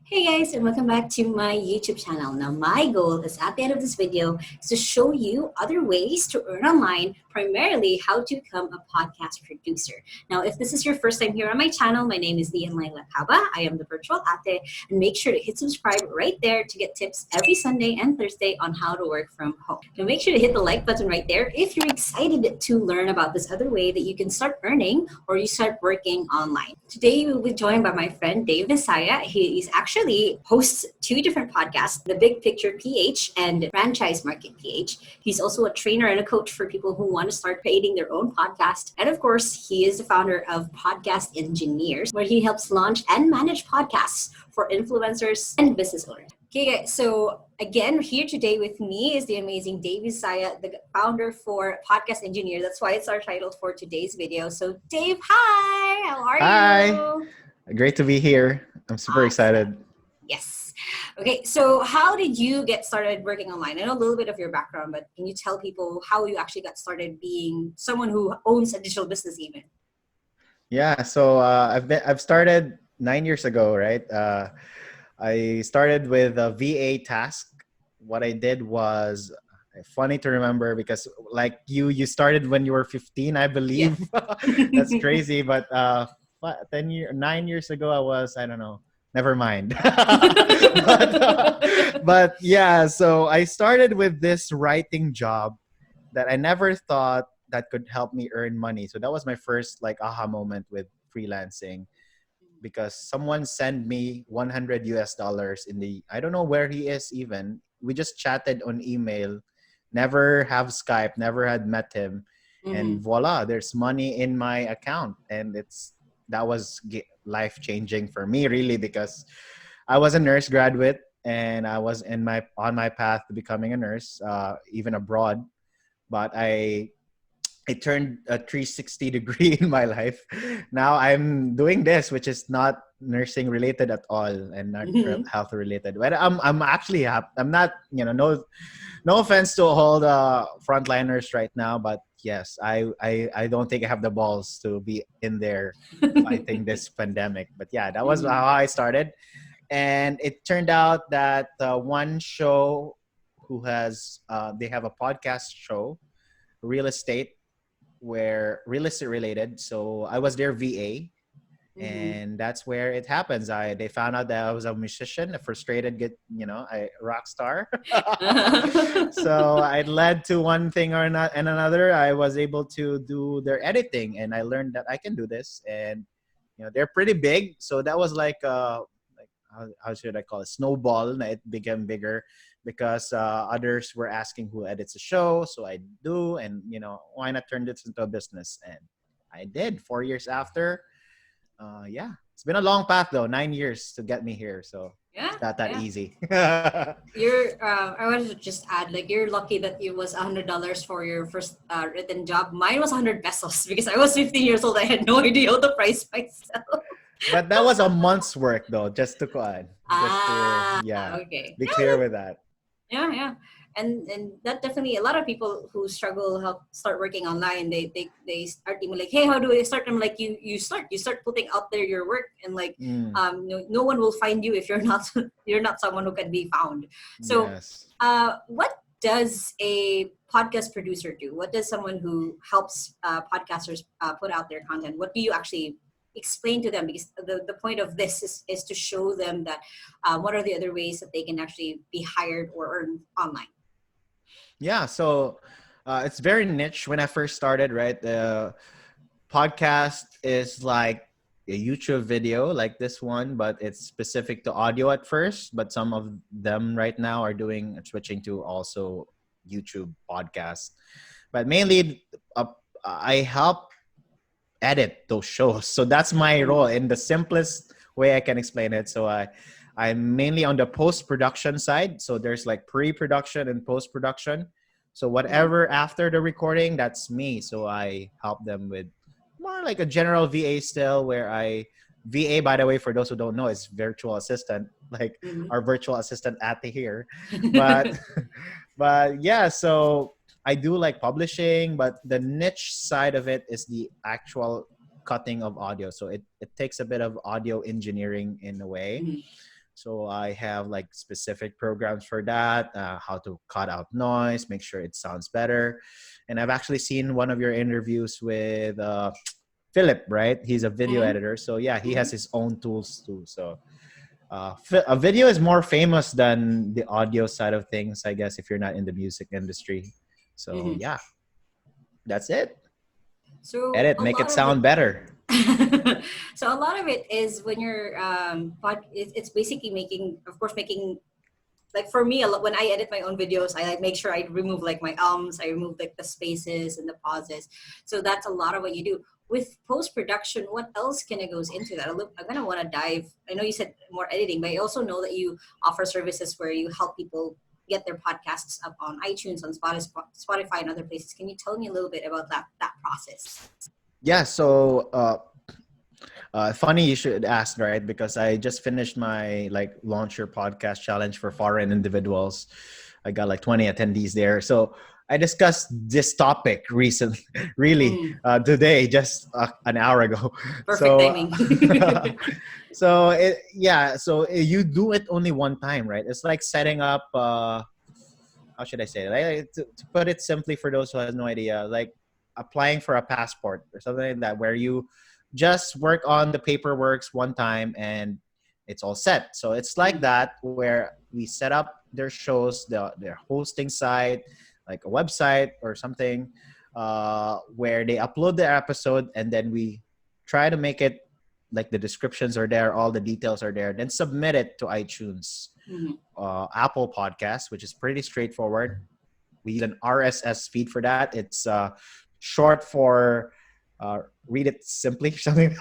Hey guys, and welcome back to my YouTube channel. Now, my goal is at the end of this video is to show you other ways to earn online, primarily how to become a podcast producer. Now, if this is your first time here on my channel, my name is Le-an Lai Lacaba. I am the virtual ate, and make sure to hit subscribe right there to get tips every Sunday and Thursday on how to work from home. Now, make sure to hit the like button right there if you're excited to learn about this other way that you can start earning or you start working online. Today, we'll be joined by my friend Dave Visaya. He is actually hosts two different podcasts, The Big Picture PH and Franchise Market PH. He's also a trainer and a coach for people who want to start creating their own podcast. And of course, he is the founder of Podcast Engineers, where he helps launch and manage podcasts for influencers and business owners. Okay, guys, so again, here today with me is the amazing Dave Visaya, the founder for Podcast Engineer. That's why it's our title for today's video. So Dave, hi! How are you? Hi! Great to be here. I'm super excited. Yes. Okay, so how did you get started working online? I know a little bit of your background, but can you tell people how you actually got started being someone who owns a digital business even? Yeah, so I've started 9 years ago, right? I started with a VA task. What I did was funny to remember because like you started when you were 15, I believe. Yes. That's crazy, but 9 years ago I was, I don't know. Never mind. but yeah, so I started with this writing job that I never thought that could help me earn money. So that was my first like aha moment with freelancing because someone sent me 100 US dollars in the, I don't know where he is even. We just chatted on email, never have Skype, never had met him. And voila, there's money in my account. And that was life changing for me really because I was a nurse graduate and I was on my path to becoming a nurse, even abroad. But I turned a 360 degree in my life. Now I'm doing this, which is not nursing related at all and not health related. But I'm actually happy. I'm not, no offense to all the frontliners right now, but yes, I don't think I have the balls to be in there fighting this pandemic. But yeah, that was how I started. And it turned out that one show they have a podcast show, real estate, where real estate related. So I was their VA. And that's where it happens. They found out that I was a musician, a frustrated, a rock star. So I led to one thing or not and another. I was able to do their editing, and I learned that I can do this. And they're pretty big, so that was like how should I call it? Snowball. And it became bigger because others were asking who edits the show, so I do, and why not turn this into a business? And I did. 4 years after. Yeah, it's been a long path though, 9 years to get me here. So Yeah, it's not that easy. I wanted to just add, like, you're lucky that it was $100 for your first written job. Mine was 100 pesos because I was 15 years old. I had no idea how to price myself. But that was a month's work though, just to Okay. be clear with that. Yeah. And that definitely, a lot of people who struggle help start working online. They start even like, hey, how do I start? I'm like, you start putting out there your work, and like no one will find you if you're not someone who can be found. So Yes. what does a podcast producer do? What does someone who helps podcasters put out their content? What do you actually explain to them? Because the point of this is to show them that what are the other ways that they can actually be hired or earn online. Yeah, so it's very niche. When I first started, right, the podcast is like a YouTube video like this one, but it's specific to audio at first. But some of them right now are switching to also YouTube podcasts. But mainly, I help edit those shows. So that's my role in the simplest way I can explain it. So I'm mainly on the post-production side. So there's like pre-production and post-production. So whatever after the recording, that's me. So I help them with more like a general VA still, where VA, by the way, for those who don't know, is virtual assistant, like our virtual assistant Ate here. But but yeah, so I do like publishing, but the niche side of it is the actual cutting of audio. So it takes a bit of audio engineering in a way. So I have like specific programs for that, how to cut out noise, make sure it sounds better. And I've actually seen one of your interviews with Philip, right? He's a video Mm-hmm. editor. So yeah, he has Mm-hmm. his own tools too. So a video is more famous than the audio side of things, I guess, if you're not in the music industry. So Mm-hmm. yeah, that's it. So Edit, a make it lot of it sound better. so a lot of it is when you're it's basically making, of course, making, like for me a lot, when I edit my own videos, I like make sure I remove like my I remove like the spaces and the pauses. So that's a lot of what you do with post production. What else kind of goes into that? I'm gonna want to dive. I know you said more editing, but I also know that you offer services where you help people get their podcasts up on iTunes, on Spotify, and other places. Can you tell me a little bit about that process? Yeah, so funny you should ask, right? Because I just finished my like launch your podcast challenge for foreign individuals. I got like 20 attendees there. So I discussed this topic recently, really Mm, today, just an hour ago. perfect So, timing. so you do it only one time, right? It's like setting up. How should I say it? To put it simply for those who has no idea, like applying for a passport or something like that, where you just work on the paperwork one time and it's all set. So it's like Mm, that where we set up their shows, their hosting site, like a website or something, where they upload their episode and then we try to make it like the descriptions are there, all the details are there, then submit it to iTunes, mhm, Apple Podcasts, which is pretty straightforward. We use an RSS feed for that. It's short for read it simply something.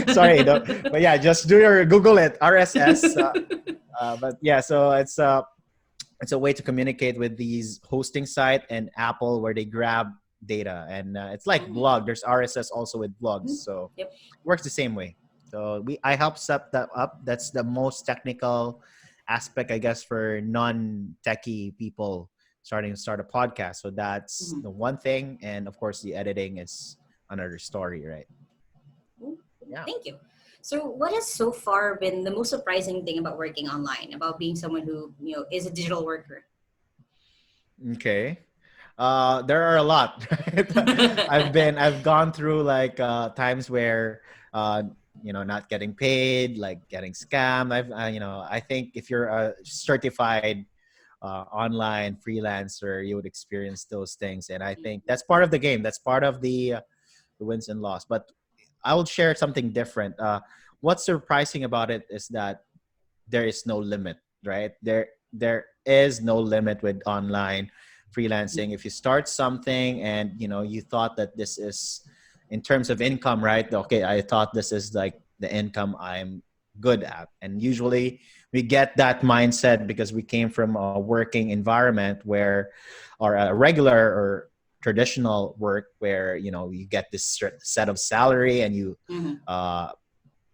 Sorry, but yeah, just do your Google it RSS. But yeah, so it's a way to communicate with these hosting site and Apple where they grab data, and it's like mhm, blog. There's RSS also with blogs, mhm. so Yep. it works the same way. So I help set that up. That's the most technical aspect, I guess, for non-techie people starting to start a podcast. So that's Mhm. the one thing, and of course, the editing is another story, right? Ooh, Yeah. thank you. So, what has so far been the most surprising thing about working online, about being someone who is a digital worker? Okay. There are a lot. Right? I've gone through like times where uh, not getting paid, like getting scammed. I think if you're a certified online freelancer, you would experience those things, and I think that's part of the game. That's part of the wins and loss. But I will share something different. What's surprising about it is that there is no limit, right? There is no limit with online freelancing. If you start something and you thought that this is in terms of income, right? Okay, I thought this is like the income I'm good at. And usually we get that mindset because we came from a working environment where or a regular or traditional work where you get this set of salary and you Mhm. uh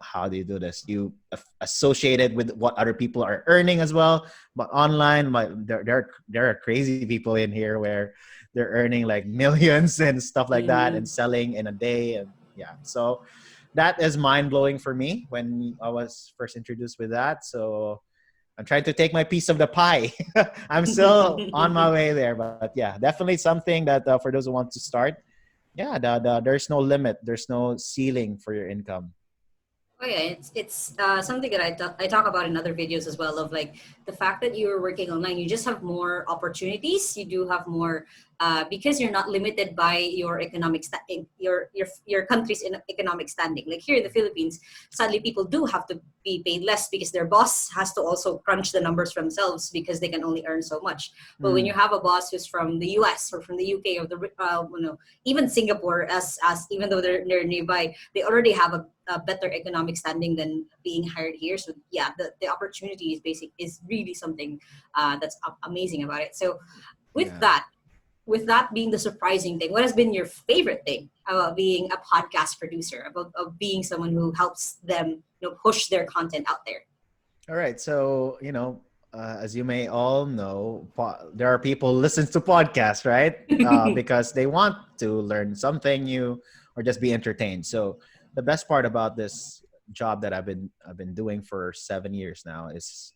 how do you do this? You associate it with what other people are earning as well. But online, there are crazy people in here where they're earning like millions and stuff like that and Mhm. selling in a day. And yeah, so that is mind blowing for me when I was first introduced with that. So I'm trying to take my piece of the pie. I'm still on my way there, but yeah, definitely something that for those who want to start, yeah, there's no limit, there's no ceiling for your income. Oh yeah, it's something that I talk about in other videos as well. Of like the fact that you're working online, you just have more opportunities. You do have more because you're not limited by your your country's economic standing. Like here in the Philippines, sadly, people do have to be paid less because their boss has to also crunch the numbers for themselves because they can only earn so much. But when you Mm. have a boss who's from the U.S. or from the U.K. or even Singapore, as even though they're nearby, they already have a better economic standing than being hired here. So yeah, the opportunity is really something that's amazing about it. So with Yeah. that, with that being the surprising thing, what has been your favorite thing about being a podcast producer, about of being someone who helps them push their content out there? All right. So, as you may all know, there are people who listen to podcasts, right? Because they want to learn something new or just be entertained. So, the best part about this job that I've been doing for 7 years now is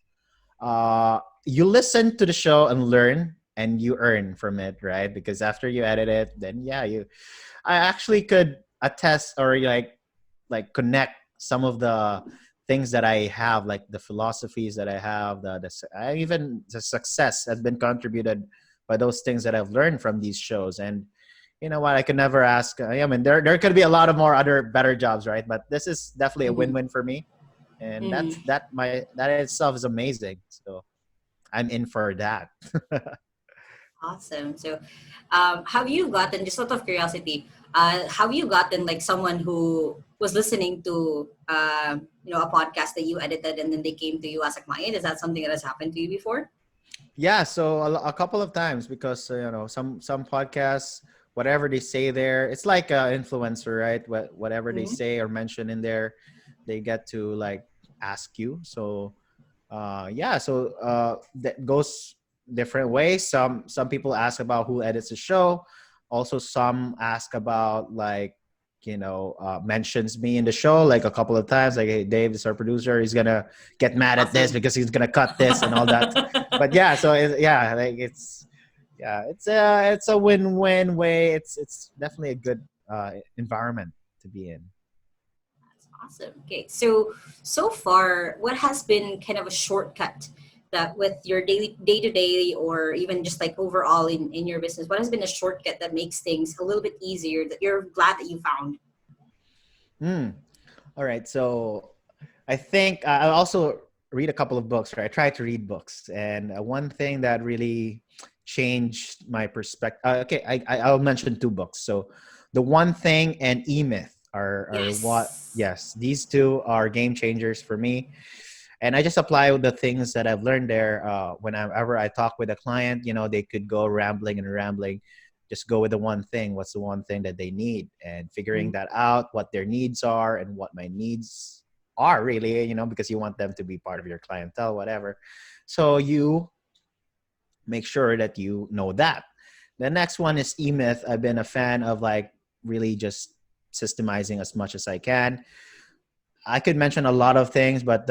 you listen to the show and learn and you earn from it, right? Because after you edit it, then yeah, I actually could attest or like connect some of the things that I have, like the philosophies that I have, even the success has been contributed by those things that I've learned from these shows. And you know what? I could never ask. I mean, there could be a lot of more other better jobs, right? But this is definitely a Mm-hmm. win-win for me, and Mm-hmm. that itself is amazing. So I'm in for that. Awesome. So, have you gotten, just out of curiosity, have you gotten like someone who was listening to, a podcast that you edited and then they came to you as a client? Is that something that has happened to you before? Yeah, so a couple of times because some podcasts, whatever they say there, it's like an influencer, right? Whatever they Mm-hmm. say or mention in there, they get to like ask you. So yeah, so that goes different ways. Some people ask about who edits the show. Also, some ask about like mentions me in the show like a couple of times. Like, hey, Dave is our producer. He's gonna get mad at this Awesome. because he's gonna cut this and all that. But yeah, so yeah, like it's a win-win way. It's definitely a good environment to be in. Awesome. Okay. So far, what has been kind of a shortcut that with your daily day to day or even just like overall in your business, what has been a shortcut that makes things a little bit easier that you're glad that you found? Hmm. All right. So I think I also read a couple of books, right? I try to read books. And one thing that really changed my perspective. Okay. I'll mention two books. So The One Thing and E-Myth are what, Yes. yes, these two are game changers for me. And I just apply the things that I've learned there. Whenever I talk with a client, they could go rambling and rambling. Just go with the one thing. What's the one thing that they need? And figuring Mhm. that out, what their needs are and what my needs are really, because you want them to be part of your clientele, whatever. So you make sure that you know that. The next one is E-Myth. I've been a fan of like really just systemizing as much as I can. I could mention a lot of things, but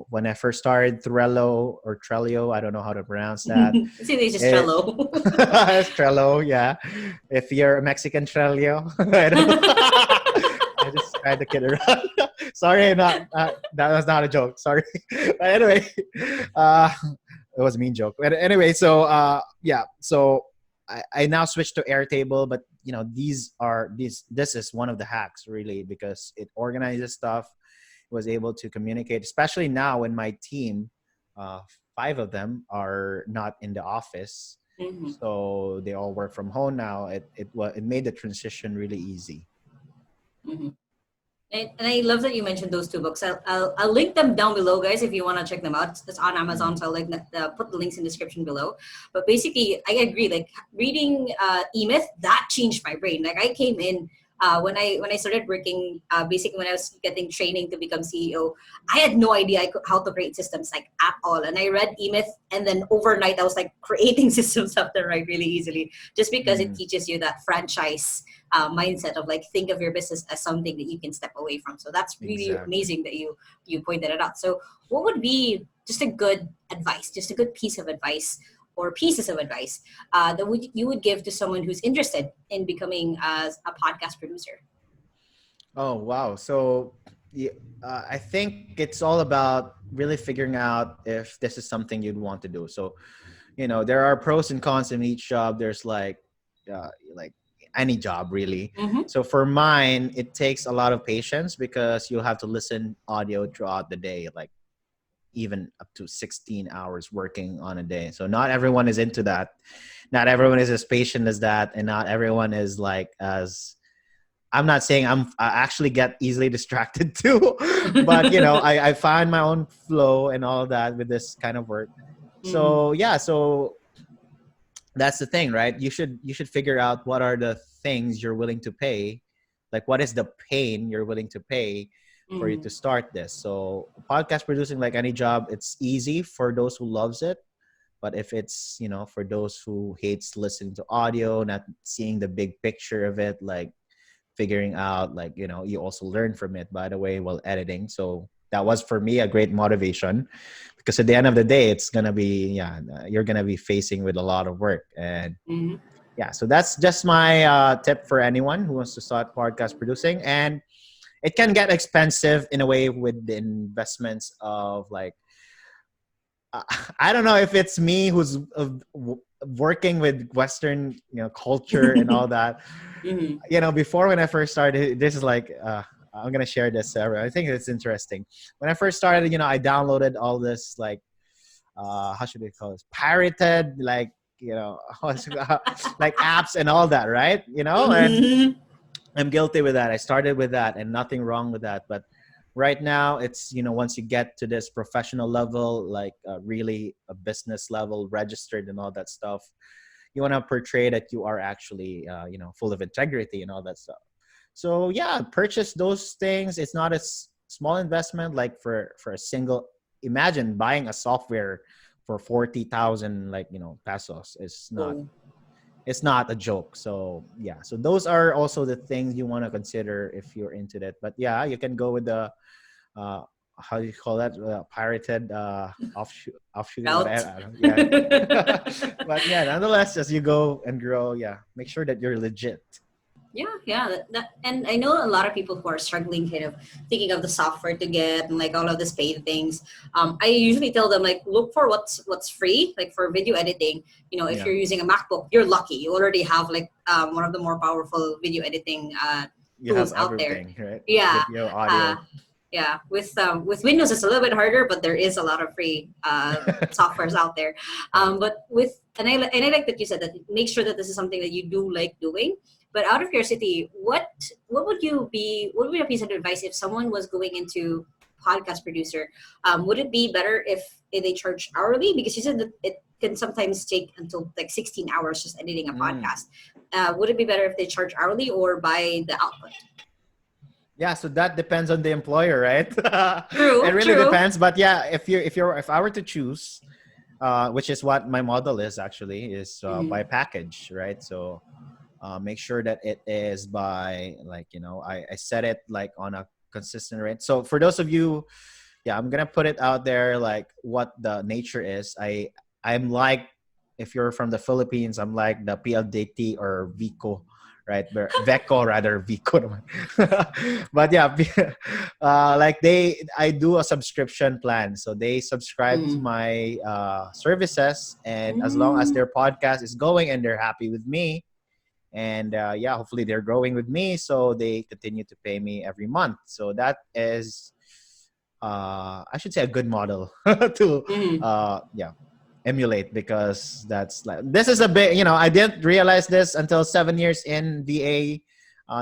when I first started Trello, I don't know how to pronounce that. It's really just It, Trello. it's Trello, yeah. If you're a Mexican Trello, I don't know. I just tried to kid around. Sorry, not that was not a joke. Sorry, but anyway, uh, it was a mean joke. But anyway, so yeah, so I now switched to Airtable, but this is one of the hacks really because it organizes stuff, was able to communicate, especially now when my team, uh, five of them are not in the office, Mhm. so they all work from home now. It made the transition really easy. Mhm. And I love that you mentioned those two books. I'll link them down below, guys, if you want to check them out. It's on Amazon, Mm. so I'll put the links in the description below. But basically, I agree. Like reading E-Myth, that changed my brain. Like I came in when I started working, basically when I was getting training to become CEO, I had no idea how to create systems like at all. And I read E-Myth, and then overnight I was like creating systems left and right really easily, just because it Mm. teaches you that franchise mindset of like think of your business as something that you can step away from. So that's really Exactly. amazing that you pointed it out. So what would be just a good advice, just a good piece of advice or pieces of advice that you would give to someone who's interested in becoming a podcast producer? Oh wow! So yeah, I think it's all about really figuring out if this is something you'd want to do. So there are pros and cons in each job. There's like any job really. Mm-hmm. So for mine, it takes a lot of patience because you'll have to listen audio throughout the day, like even up to 16 hours working on a day. So not everyone is into that. Not everyone is as patient as that, and not everyone is like as. I'm not saying I actually get easily distracted too, but I find my own flow and all of that with this kind of work. Mm-hmm. So yeah, so that's the thing, right? You should figure out what are the things you're willing to pay, like what is the pain you're willing to pay for you Mm-hmm. to start this. So podcast producing, like any job, it's easy for those who loves it, but if it's for those who hates listening to audio, not seeing the big picture of it, like figuring out, like, you also learn from it, by the way, while editing. So that was for me a great motivation, because at the end of the day, it's gonna be, yeah, you're gonna be facing with a lot of work. And Mhm. yeah, so that's just my tip for anyone who wants to start podcast producing. And it can get expensive in a way with the investments of, like, uh, I don't know if it's me who's working with Western, culture and all that. Mhm. Before, when I first started, this is like, I'm gonna share this. I think it's interesting. When I first started, I downloaded all this, like, how should we call this? Pirated, like, like apps and all that, right? And Mhm. I'm guilty with that. I started with that, and nothing wrong with that. But right now, it's, once you get to this professional level, like, really a business level, registered and all that stuff, you want to portray that you are actually, full of integrity and all that stuff. So yeah, purchase those things. It's not a small investment, like, for a single. Imagine buying a software for 40,000, like, pesos. Oh. It's not a joke. So yeah, so those are also the things you want to consider if you're into that. But yeah, you can go with the, uh how do you call that, pirated, offshoot, Route. whatever, I don't, yeah. But yeah, nonetheless, as you go and grow, yeah, make sure that you're legit. Yeah, yeah, and I know a lot of people who are struggling, kind of thinking of the software to get and like all of these paid things. I usually tell them, like, look for what's free, like for video editing. If Yeah, you're using a MacBook, you're lucky. You already have like one of the more powerful video editing you have tools out there. everything, right? Yeah, Video, uh, audio. yeah. With Windows, it's a little bit harder, but there is a lot of free softwares out there. Right. But and I like that you said that. Make sure that this is something that you do like doing. But out of curiosity, what would be a piece of advice if someone was going into podcast producer? Would it be better if they charge hourly? Because you said that it can sometimes take until like 16 hours just editing a Mm. podcast. Would it be better if they charge hourly or by the output? Yeah, so that depends on the employer, right? It True, really true. depends. But yeah, if I were to choose, which is what my model is actually, is Mm-hmm. by package, right? So make sure that it is by, like, I set it like on a consistent rate. So for those of you, yeah, I'm gonna put it out there, like, what the nature is. I'm like, if you're from the Philippines, I'm like the PLDT or Vico, right? Veco, rather, Vico naman. But yeah, like, I do a subscription plan, so they subscribe to Mm-hmm. my services, and as long as Mm-hmm. their podcast is going and they're happy with me, and yeah, hopefully they're growing with me, so they continue to pay me every month. So that is, I should say, a good model to, Mm-hmm. yeah, emulate, because that's, like, this is a bit, I didn't realize this until 7 years in VA,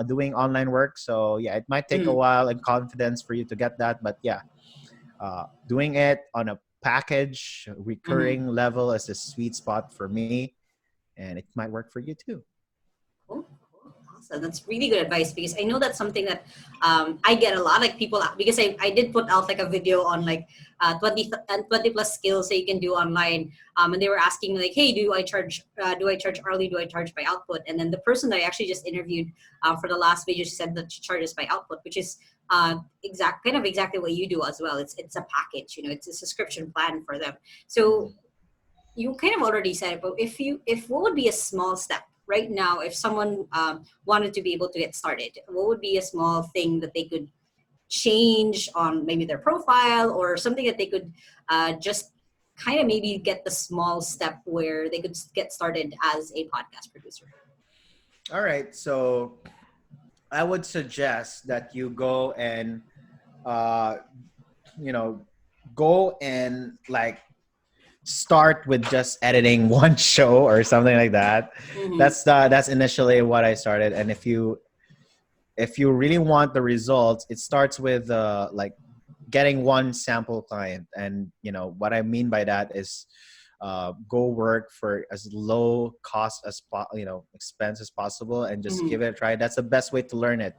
doing online work. So yeah, it might take a Mm-hmm. while and confidence for you to get that, but yeah, doing it on a package Mm-hmm. recurring level is a sweet spot for me, and it might work for you too. Cool. Cool. Awesome. That's really good advice because I know that's something that I get a lot. Like people, because I did put out like a video on like 20 plus skills that you can do online. And they were asking me like, hey, do I charge hourly? Do I charge by output? And then the person that I actually just interviewed for the last video, she said that she charges by output, which is exactly what you do as well. It's a package, it's a subscription plan for them. So Mhm. you kind of already said it, but if what would be a small step right now if someone wanted to be able to get started, what would be a small thing that they could change on maybe their profile or something that they could just kind of maybe get the small step where they could get started as a podcast producer? All right, so I would suggest that you go and, uh, you know, go and, like, start with just editing one show or something like that. Mm-hmm. That's initially what I started. And if you really want the results, it starts with, like, getting one sample client. And what I mean by that is, go work for as low cost as expense as possible, and just Mm-hmm. give it a try. That's the best way to learn it.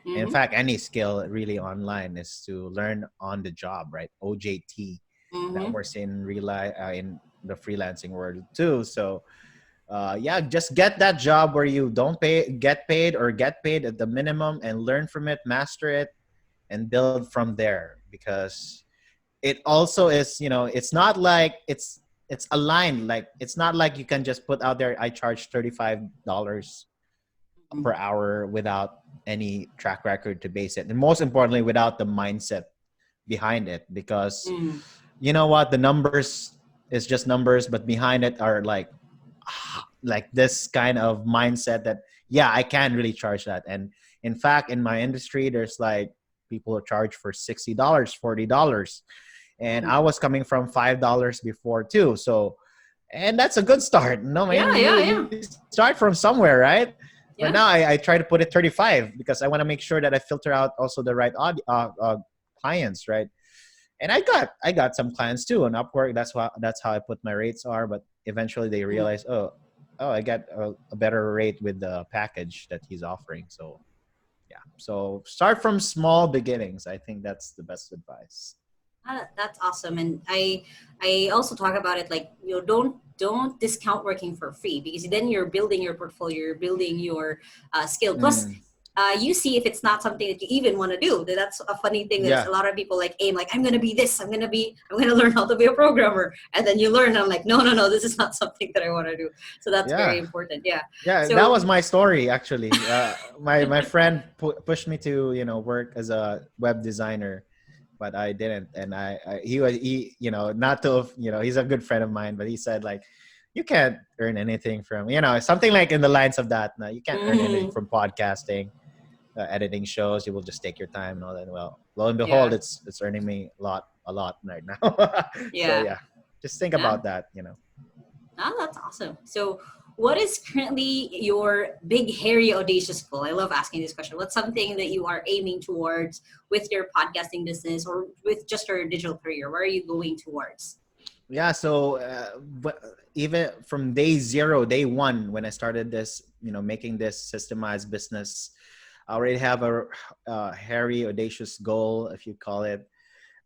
In Mm-hmm. fact, any skill really online is to learn on the job, right? OJT, that Mm-hmm. works in real life, in the freelancing world too. So yeah, just get that job where you don't get paid or get paid at the minimum, and learn from it, master it, and build from there. Because it also is, it's not like it's aligned. Like, it's not like you can just put out there, I charge $35 per Mhm. hour without any track record to base it, and most importantly without the mindset behind it. Because Mm. you know what, the numbers is just numbers, but behind it are like this kind of mindset that, yeah, I can really charge that. And in fact, in my industry, there's like people who charge for $60, $40, and I Mm. was coming from $5 before too. So, and that's a good start. No, Yeah, man, yeah, you yeah, start from somewhere, right? But now yeah. I try to put it 35 because I want to make sure that I filter out also the right clients, right? And I got some clients too on Upwork. That's how I put my rates are. But eventually they Mm. realize, oh, I got a better rate with the package that he's offering. So yeah, so start from small beginnings. I think that's the best advice. That's awesome, and I also talk about it like, don't discount working for free, because then you're building your portfolio, you're building your skill. Plus, Mm, you see if it's not something that you even want to do. That's a funny thing. There's a yeah, lot of people like aim like, I'm gonna be this. I'm gonna learn how to be a programmer, and then you learn. And I'm like, no, no, no, this is not something that I want to do. So that's very yeah, important. Yeah. yeah. That So. was my story actually. My friend pushed me to work as a web designer, but I didn't. And he not to he's a good friend of mine, but he said like, you can't earn anything from something like in the lines of that. No, you can't earn anything Mhm. from podcasting, editing shows. You will just take your time and all that. Well, lo and behold, Yeah. it's earning me a lot right now. So Yeah. yeah, just think Yeah. about that. Oh, that's awesome. So, what is currently your big, hairy, audacious goal? I love asking this question. What's something that you are aiming towards with your podcasting business or with just your digital career? Where are you going towards? Yeah, so even from day zero, day one, when I started this, making this systemized business, I already have a hairy, audacious goal, if you call it.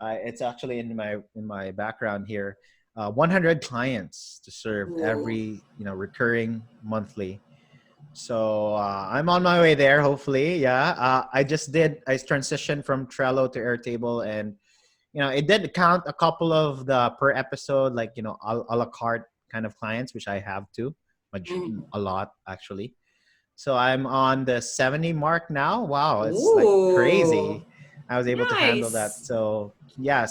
It's actually in my background here. 100 clients to serve Ooh. every, recurring monthly. So I'm on my way there, hopefully. Yeah, I transitioned from Trello to Airtable, and it did count a couple of the per episode, like a la carte kind of clients, which I have too, Mm. a lot actually. So I'm on the 70 mark now. Wow, it's like Ooh. crazy. I was able to handle that. Nice. So yeah,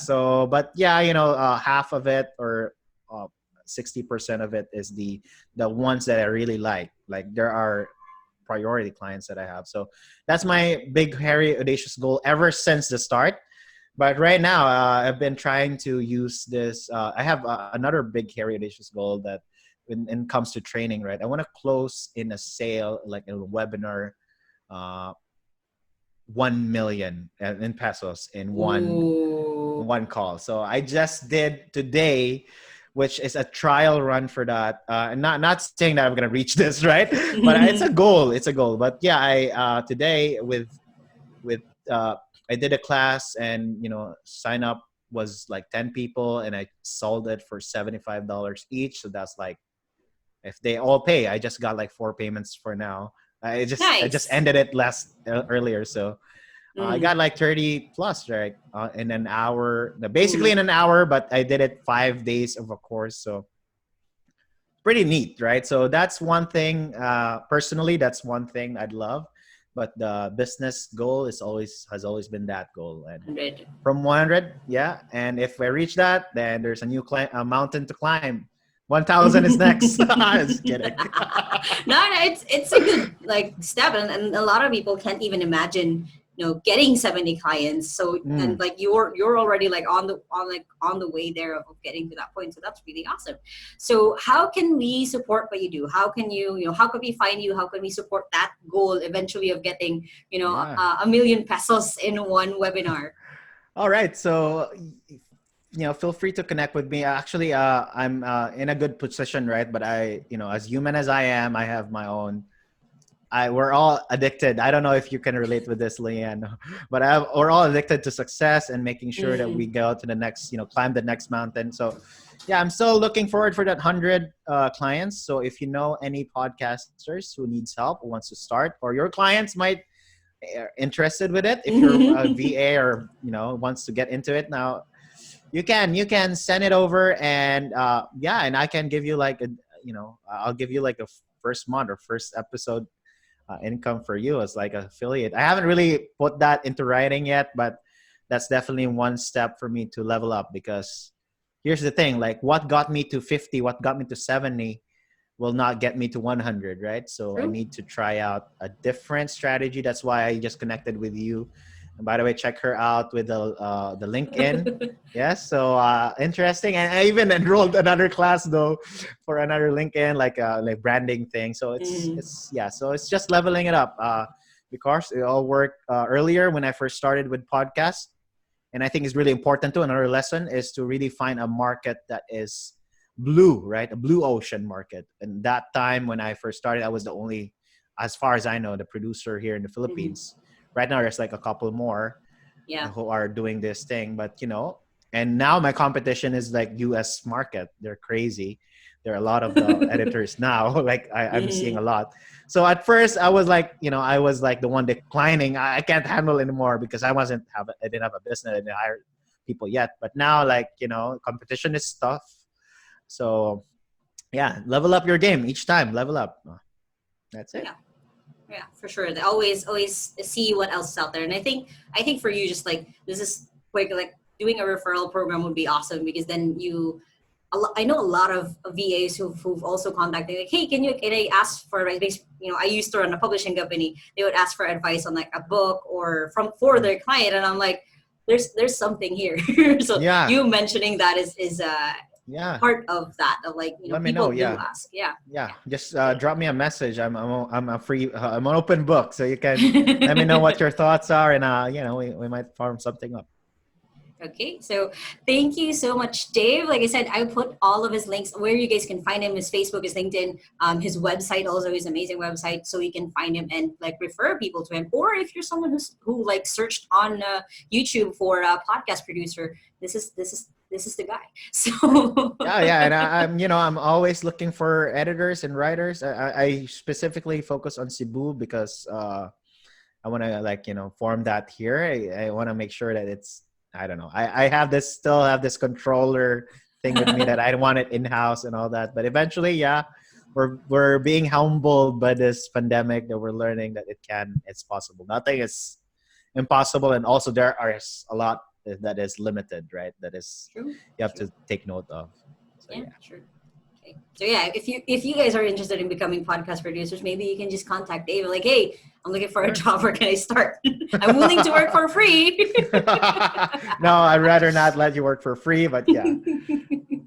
but yeah, half of it, or 60% of it is the ones that I really like. Like, there are priority clients that I have. So that's my big, hairy, audacious goal ever since the start. But right now, I've been trying to use this. I have another big, hairy, audacious goal that, when it comes to training, right? I want to close in a sale, like in a webinar, uh, 1 million in pesos in one Ooh. one call. So I just did today, which is a trial run for that. And not saying that I'm gonna reach this, right? But it's a goal. It's a goal. But yeah, I today with I did a class, and sign up was like 10 people, and I sold it for $75 each. So that's like, if they all pay, I just got like 4 payments for now. I just Nice. ended it last earlier. So I Mm. got like 30 plus, right, in an hour, basically Mm. in an hour, but I did it 5 days of a course. So pretty neat, right? So that's one thing. Personally, that's one thing I'd love. But the business goal has always been that goal. And 100. from 100, yeah. And if I reach that, then there's a mountain to climb. 1,000 is next. Just kidding. No, it's a good like step, and a lot of people can't even imagine getting 70 clients. So, and Mm, like you're already like on the way there of getting to that point. So that's really awesome. So how can we support what you do? How can how can we find you? How can we support that goal eventually of getting yeah. a million pesos in one webinar? All right. So, feel free to connect with me. Actually, I'm in a good position, right? But as human as I am, I have my own we're all addicted. I don't know if you can relate with this, Leanne, but we're all addicted to success and making sure that we Mm. go to the next, climb the next mountain. So, yeah, I'm still looking forward for that 100 clients. So, if you know any podcasters who needs help, who wants to start, or your clients might are interested with it, if you're a VA or wants to get into it now, you can send it over, and yeah, and I can give you like I'll give you like a first month or first episode income for you as like an affiliate. I haven't really put that into writing yet, but that's definitely one step for me to level up, because here's the thing, like what got me to 50, what got me to 70 will not get me to 100, right? So I True. need to try out a different strategy. That's why I just connected with you. And by the way, check her out with the LinkedIn. Yes, so interesting. And I even enrolled another class though for another LinkedIn, like branding thing. So Mm. it's yeah. So it's just leveling it up. Because it all worked earlier when I first started with podcasts, and I think it's really important too. Another lesson is to really find a market that is blue, right? A blue ocean market. And that time when I first started, I was the only, as far as I know, the producer here in the Mhm. Philippines. Right now, there's like a couple more Yeah. who are doing this thing, but and now my competition is like US market. They're crazy. There are a lot of the editors now. Like I'm seeing a Mhm. lot. So at first I was like, I was like the one declining. I can't handle anymore because I didn't have a business. I didn't hire people yet. But now, like, competition is tough. So yeah, level up your game each time. Level up. That's it. Yeah. Yeah, for sure. They always see what else is out there, and I think for you, just like this is quick, like doing a referral program would be awesome because then I know a lot of VAs who've also contacted like, hey, can I ask for advice? I used to run a publishing company. They would ask for advice on like a book or for Mm. their client, and I'm like, there's something here. So Yeah. you mentioning that is Yeah. part of that of like Let me know. people do Yeah. ask. Yeah, Yeah, just yeah. drop me a message. I'm a free I'm an open book, so you can let me know Okay. what your thoughts are, and we might farm something up. Okay, so thank you so much, Dave. Like I said, I put all of his links where you guys can find him. His Facebook, his LinkedIn, his website, also his amazing website, so you can find him and like refer people to him. Or if you're someone who like searched on YouTube for a podcast producer, this is the guy. So Yeah, yeah, and I'm always looking for editors and writers. I specifically focus on Cebu because I want to like form that here. I want to make sure that it's I don't know. I have this still have this controller thing with me that I want it in house and all that. But eventually, yeah, we're being humbled by this pandemic that we're learning that it's possible. Nothing is impossible, and also there are a lot that is limited, right? That is true, you have true. to take note of. So Yeah, yeah. sure. Okay. So yeah, if you guys are interested in becoming podcast producers, maybe you can just contact Dave. Like, hey, I'm looking for a Sure. job. Where can I start? I'm willing to work for free. No, I'd rather not let you work for free, but yeah,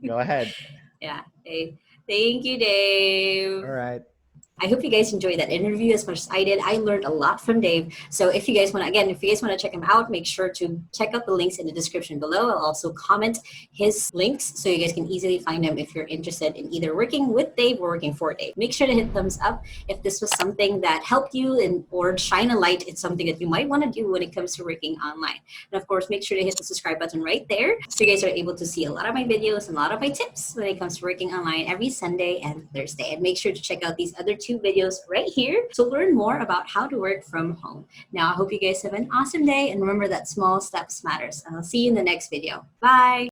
go ahead. Yeah. Hey, thank you, All Dave. right. I hope you guys enjoyed that interview as much as I did. I learned a lot from Dave. So if you guys want to, again, if you guys want to check him out, make sure to check out the links in the description below. I'll also comment his links so you guys can easily find him if you're interested in either working with Dave or working for Dave. Make sure to hit thumbs up if this was something that helped you or shine a light. It's something that you might want to do when it comes to working online. And of course, make sure to hit the subscribe button right there so you guys are able to see a lot of my videos and a lot of my tips when it comes to working online every Sunday and Thursday. And make sure to check out these other two videos right here to learn more about how to work from home. Now, I hope you guys have an awesome day and remember that small steps matters. And I'll see you in the next video. Bye.